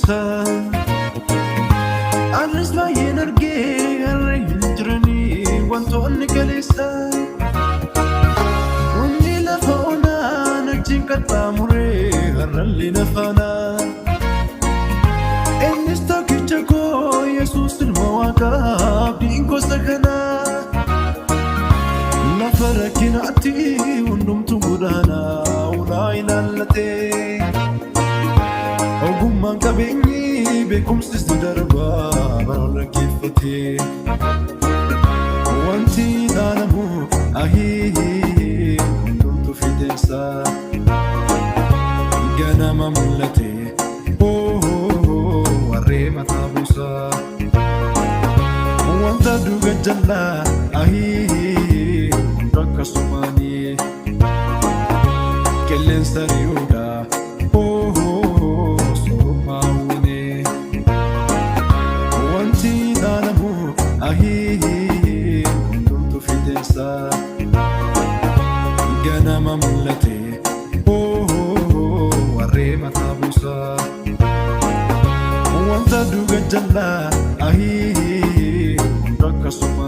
buusa Anis baay'een argee harree hin jiranii wantoonni galeessa Wanni lafa onaa nachiin qaxxaamuree harrallee lafaanaa Innis tokkicha koo Yesuus ilma Waaqaa abdiin gosa kanaa Lafa rakkinaatti hundumtuu godaanaa ulaa ilaallatee Ogummaan qabeenyi beekumsis ni darbaa baroon dhaggeeffatee Wanti dhaalamu ahii hundumtuu fideensaa Ganama mul'atee warree mataa buusaa Wanta duuga jallaa ahii hunda akkasumaanii Qilleensa riyuudhaa hundumtuu fideensaa Ganama mul'atee warree mataa buusaa Wanta duuga jallaa hunda akkasuma